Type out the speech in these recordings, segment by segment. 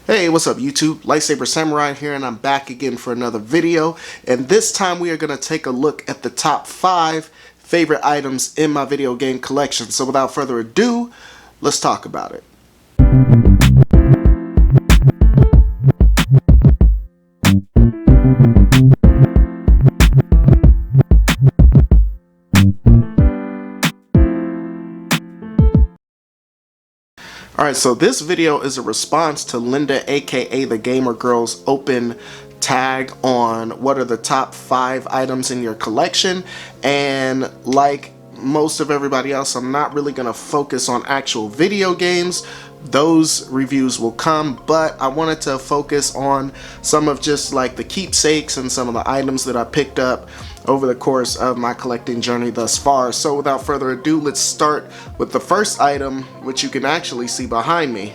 Hey, what's up YouTube? Lightsaber Samurai here, and I'm back again for another video. And this time we are going to take a look at the top 5 favorite items in my video game collection. So without further ado, let's talk about it. Alright, so this video is a response to Linda, aka the Gamer Girl's open tag on what are the top 5 items in your collection. And like most of everybody else, I'm not really going to focus on actual video games. Those reviews will come, but I wanted to focus on some of just like the keepsakes and some of the items that I picked up over the course of my collecting journey thus far. So without further ado, let's start with the first item, which you can actually see behind me.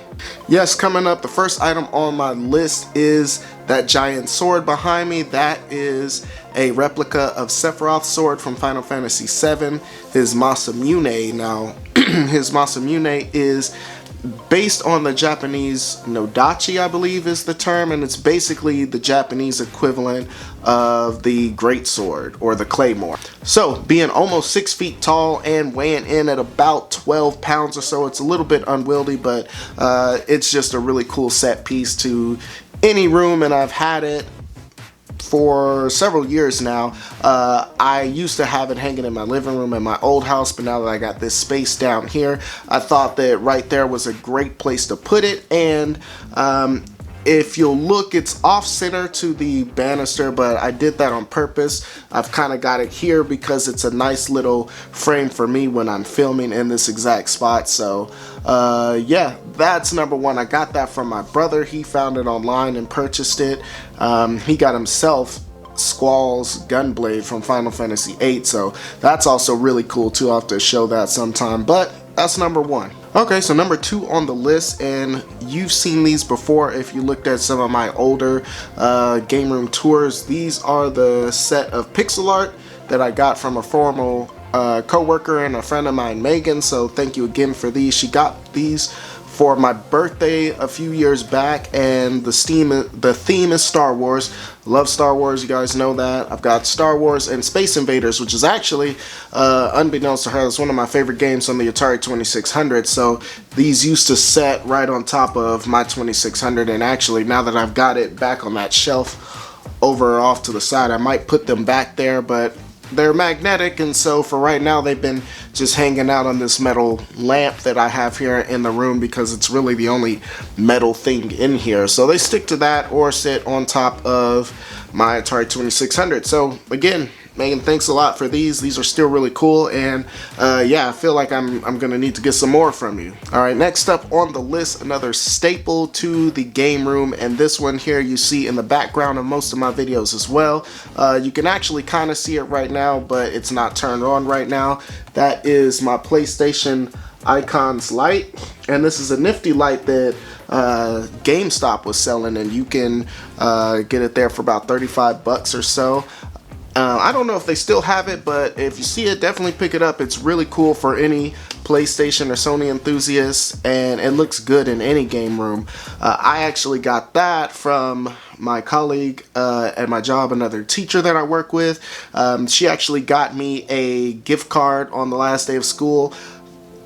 Yes, coming up, the first item on my list is that giant sword behind me. That is a replica of Sephiroth's sword from Final Fantasy VII, his Masamune. Now, his Masamune is based on the Japanese Nodachi, I believe is the term, and it's basically the Japanese equivalent of the great sword or the claymore. So being almost 6 feet tall and weighing in at about 12 pounds or so, it's a little bit unwieldy, but it's just a really cool set piece to any room, and I've had it for several years now. I used to have it hanging in my living room in my old house, but now that I got this space down here, I thought that right there was a great place to put it. And if you'll look, it's off center to the banister, but I did that on purpose. I've kind of got it here because it's a nice little frame for me when I'm filming in this exact spot. So yeah, that's number one. I got that from my brother. He found it online and purchased it. He got himself Squall's Gunblade from Final Fantasy VIII, so that's also really cool too. I'll have to show that sometime, but that's number one. Okay, so number 2 on the list, and you've seen these before if you looked at some of my older game room tours. These are the set of pixel art that I got from a former co-worker and a friend of mine, Megan, so thank you again for these. She got these for my birthday a few years back, and the theme is Star Wars. Love Star Wars, you guys know that. I've got Star Wars and Space Invaders, which is actually, unbeknownst to her, it's one of my favorite games on the Atari 2600. So these used to set right on top of my 2600, and actually now that I've got it back on that shelf over off to the side, I might put them back there, but they're magnetic, and so for right now they've been just hanging out on this metal lamp that I have here in the room because it's really the only metal thing in here. So they stick to that or sit on top of my Atari 2600. So again, Megan, thanks a lot for these. These are still really cool, and yeah, I feel like I'm gonna need to get some more from you. Alright, next up on the list, another staple to the game room, and this one here you see in the background of most of my videos as well. You can actually kind of see it right now, but it's not turned on right now. That is my PlayStation Icons light, and this is a nifty light that GameStop was selling, and you can get it there for about 35 bucks or so. I don't know if they still have it, but if you see it, definitely pick it up. It's really cool for any PlayStation or Sony enthusiasts, and it looks good in any game room. I actually got that from my colleague at my job, another teacher that I work with. She actually got me a gift card on the last day of school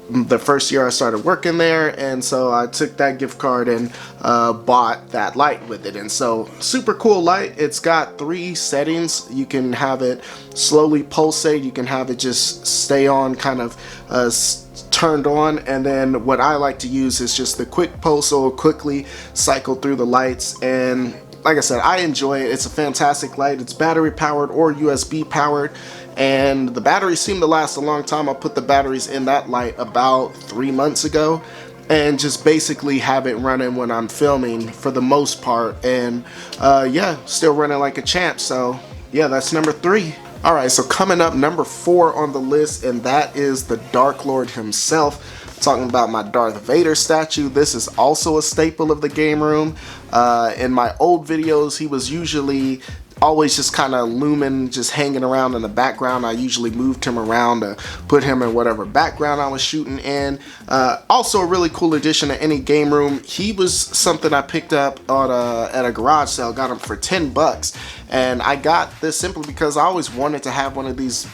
the first year I started working there, and so I took that gift card and bought that light with it. And so super cool light. It's got 3 settings. You can have it slowly pulsate, you can have it just stay on, kind of turned on, and then what I like to use is just the quick pulse, so it'll quickly cycle through the lights. And like I said, I enjoy it. It's a fantastic light. It's battery powered or USB powered, and the batteries seem to last a long time. I put the batteries in that light about 3 months ago, and just basically have it running when I'm filming for the most part, and yeah, still running like a champ. So yeah, that's number 3. Alright, so coming up, number 4 on the list, and that is the Dark Lord himself. Talking about my Darth Vader statue. This is also a staple of the game room. In my old videos, he was usually always just kind of looming, just hanging around in the background. I usually moved him around to put him in whatever background I was shooting in. Also a really cool addition to any game room. He was something I picked up on at a garage sale, got him for 10 bucks. And I got this simply because I always wanted to have one of these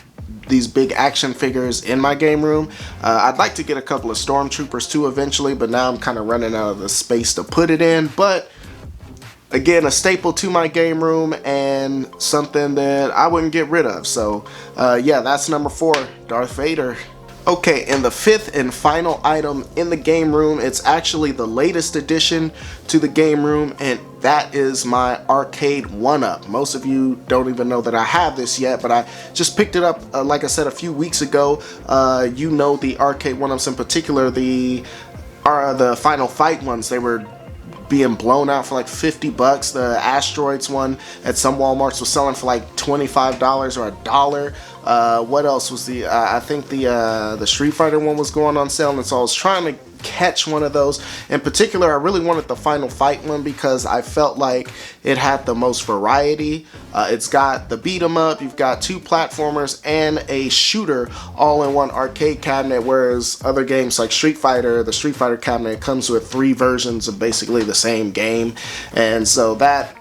big action figures in my game room. I'd like to get a couple of Stormtroopers too eventually, but now I'm kind of running out of the space to put it in. But again, a staple to my game room and something that I wouldn't get rid of. So yeah, that's number 4, Darth Vader. Okay, and the 5th and final item in the game room, it's actually the latest addition to the game room, and that is my arcade 1-up. Most of you don't even know that I have this yet, but I just picked it up, like I said, a few weeks ago. You know, the arcade 1-ups in particular, the Final Fight ones, they were being blown out for like 50 bucks. The Asteroids one at some Walmarts was selling for like $25 or $1. What else was I think the Street Fighter one was going on sale, and so I was trying to catch one of those. In particular, I really wanted the Final Fight one because I felt like it had the most variety. It's got the beat 'em up, you've got 2 platformers and a shooter all in one arcade cabinet, whereas other games like Street Fighter, the Street Fighter cabinet comes with 3 versions of basically the same game. And so that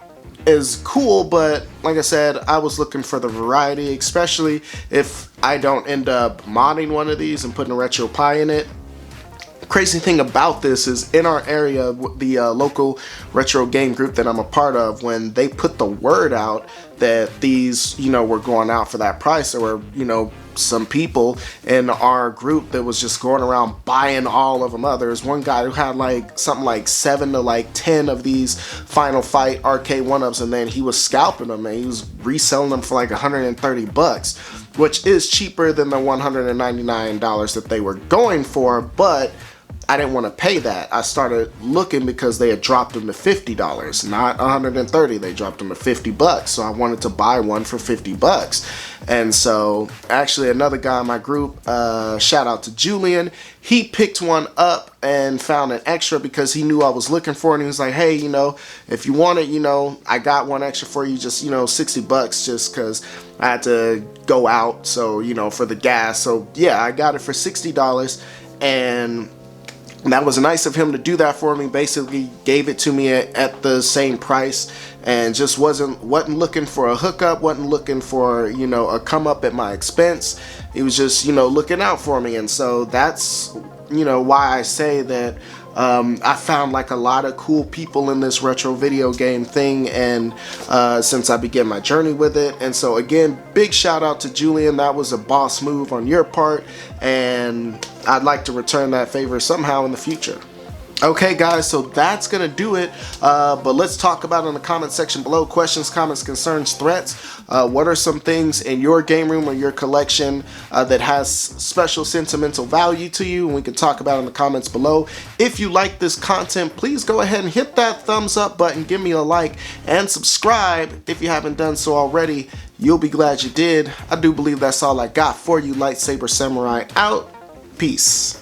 is cool, but like I said, I was looking for the variety, especially if I don't end up modding one of these and putting a Retro Pie in it. Crazy thing about this is in our area, the local retro game group that I'm a part of, when they put the word out that these, you know, were going out for that price, there were, you know, some people in our group that was just going around buying all of them up. There was one guy who had like something like 7 to like 10 of these Final Fight arcade 1-ups, and then he was scalping them and he was reselling them for like 130 bucks, which is cheaper than the $199 that they were going for, but I didn't want to pay that. I started looking because they had dropped them to $50, not 130. They dropped them to 50 bucks. So I wanted to buy one for 50 bucks. And so actually another guy in my group, shout out to Julian, he picked one up and found an extra because he knew I was looking for it. And he was like, hey, you know, if you want it, you know, I got one extra for you, just, you know, 60 bucks just because I had to go out. So, you know, for the gas. So yeah, I got it for $60, and that was nice of him to do that for me. Basically gave it to me at the same price, and just wasn't looking for a hookup, wasn't looking for, you know, a come up at my expense. He was just, you know, looking out for me. And so that's, you know, why I say that I found like a lot of cool people in this retro video game thing, and since I began my journey with it. And so again, big shout out to Julian. That was a boss move on your part, and I'd like to return that favor somehow in the future. Okay guys, so that's gonna do it, but let's talk about it in the comment section below. Questions, comments, concerns, threats. What are some things in your game room or your collection that has special sentimental value to you, and we can talk about it in the comments below. If you like this content, please go ahead and hit that thumbs up button, give me a like, and subscribe if you haven't done so already. You'll be glad you did. I do believe that's all I got for you. Lightsaber Samurai out. Peace.